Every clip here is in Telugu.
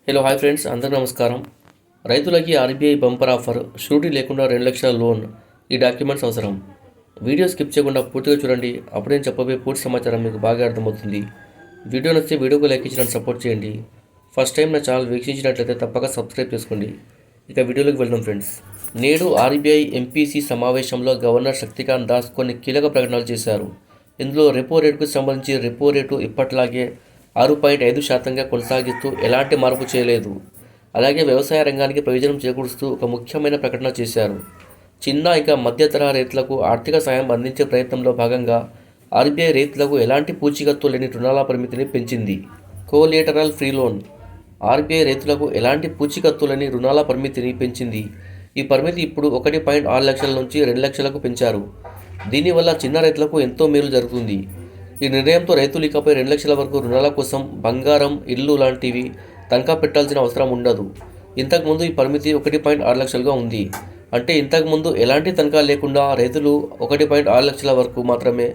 హలో హాయ్ ఫ్రెండ్స్, అందరికీ నమస్కారం. రైతులకి ఆర్బీఐ బంపర్ ఆఫర్, షూరిటీ లేకుండా 2,00,000 లోన్. ఈ డాక్యుమెంట్స్ అవసరం. వీడియో స్కిప్ చేయకుండా పూర్తిగా చూడండి. అప్పుడే నేను చెప్పబోయే పూర్తి సమాచారం మీకు బాగా అర్థమవుతుంది. వీడియో నచ్చితే వీడియోకి లైక్ ఇచ్చి నన్ను సపోర్ట్ చేయండి. ఫస్ట్ టైం నా ఛానల్ వీక్షించినట్లయితే తప్పక సబ్స్క్రైబ్ చేసుకోండి. ఇక వీడియోలోకి వెళ్దాం ఫ్రెండ్స్. నేడు ఆర్బీఐ ఎంపీసీ సమావేశంలో గవర్నర్ శక్తికాంత్ దాస్ కొన్ని కీలక ప్రకటనలు చేశారు. ఇందులో రెపో రేటుకు సంబంధించి రెపో రేటు ఇప్పట్లాగే 6.5%గా కొనసాగిస్తూ ఎలాంటి మార్పు చేయలేదు. అలాగే వ్యవసాయ రంగానికి ప్రయోజనం చేకూరుస్తూ ఒక ముఖ్యమైన ప్రకటన చేశారు. చిన్న ఇంకా మధ్య తరహా రైతులకు ఆర్థిక సాయం అందించే ప్రయత్నంలో భాగంగా ఆర్బీఐ రైతులకు ఎలాంటి పూచీకత్తు లేని రుణాల పరిమితిని పెంచింది. Collateral free loan. ఆర్బీఐ రైతులకు ఎలాంటి పూచీకత్తు లేని రుణాల పరిమితిని పెంచింది. ఈ పరిమితి ఇప్పుడు 1.6 లక్షల నుంచి 2 లక్షలకు పెంచారు. దీనివల్ల చిన్న రైతులకు ఎంతో మేలు జరుగుతుంది. ఈ నిర్ణయంతో రైతులు ఇకపై 2 లక్షల వరకు రుణాల కోసం బంగారం, ఇల్లు లాంటివి తనఖా పెట్టాల్సిన అవసరం ఉండదు. ఇంతకుముందు ఈ పరిమితి 1.6 లక్షలుగా ఉంది. అంటే ఇంతకుముందు ఎలాంటి తనఖా లేకుండా రైతులు 1.6 లక్షల వరకు మాత్రమే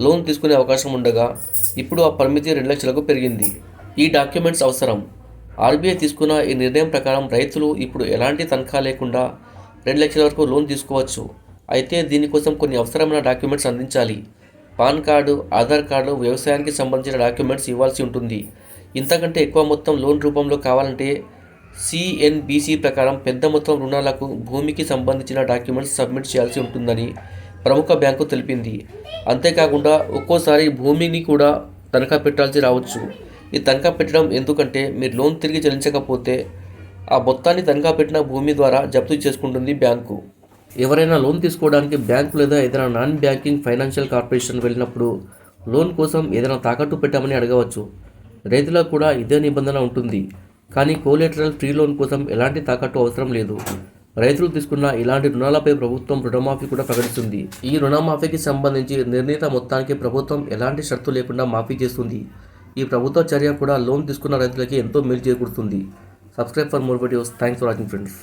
లోన్ తీసుకునే అవకాశం ఉండగా ఇప్పుడు ఆ పరిమితి 2 లక్షలకు పెరిగింది. ఈ డాక్యుమెంట్స్ అవసరం. ఆర్బీఐ తీసుకున్న ఈ నిర్ణయం ప్రకారం రైతులు ఇప్పుడు ఎలాంటి తనఖా లేకుండా 2 లక్షల వరకు లోన్ తీసుకోవచ్చు. అయితే దీనికోసం కొన్ని అవసరమైన డాక్యుమెంట్స్ అందించాలి. పాన్ కార్డు, ఆధార్ కార్డు, వ్యవసాయానికి సంబంధించిన డాక్యుమెంట్స్ ఇవ్వాల్సి ఉంటుంది. ఇంతకంటే ఎక్కువ మొత్తం లోన్ రూపంలో కావాలంటే సిఎన్బిసి ప్రకారం పెద్ద మొత్తం రుణాలకు భూమికి సంబంధించిన డాక్యుమెంట్స్ సబ్మిట్ చేయాల్సి ఉంటుందని ప్రముఖ బ్యాంకు తెలిపింది. అంతేకాకుండా ఒక్కోసారి భూమిని కూడా తనఖా పెట్టాల్సి రావచ్చు. ఈ తనఖా పెట్టడం ఎందుకంటే మీరు లోన్ తిరిగి చెల్లించకపోతే ఆ మొత్తాన్ని తనఖా పెట్టిన భూమి ద్వారా జప్తు చేసుకుంటుంది బ్యాంకు. ఎవరైనా లోన్ తీసుకోవడానికి బ్యాంకు లేదా ఏదైనా నాన్ బ్యాంకింగ్ ఫైనాన్షియల్ కార్పొరేషన్ వెళ్ళినప్పుడు లోన్ కోసం ఏదైనా తాకట్టు పెట్టామని అడగవచ్చు. రైతులకు కూడా ఇదే నిబంధన ఉంటుంది. కానీ కోలేటరల్ ఫ్రీ లోన్ కోసం ఎలాంటి తాకట్టు అవసరం లేదు. రైతులు తీసుకున్న ఇలాంటి రుణాలపై ప్రభుత్వం రుణమాఫీ కూడా ప్రకటిస్తుంది. ఈ రుణమాఫీకి సంబంధించి నిర్ణీత మొత్తానికి ప్రభుత్వం ఎలాంటి షరతు లేకుండా మాఫీ చేస్తుంది. ఈ ప్రభుత్వ చర్య కూడా లోన్ తీసుకున్న రైతులకి ఎంతో మేలు చేకూరుతుంది. Subscribe for more videos. Thanks for watching friends.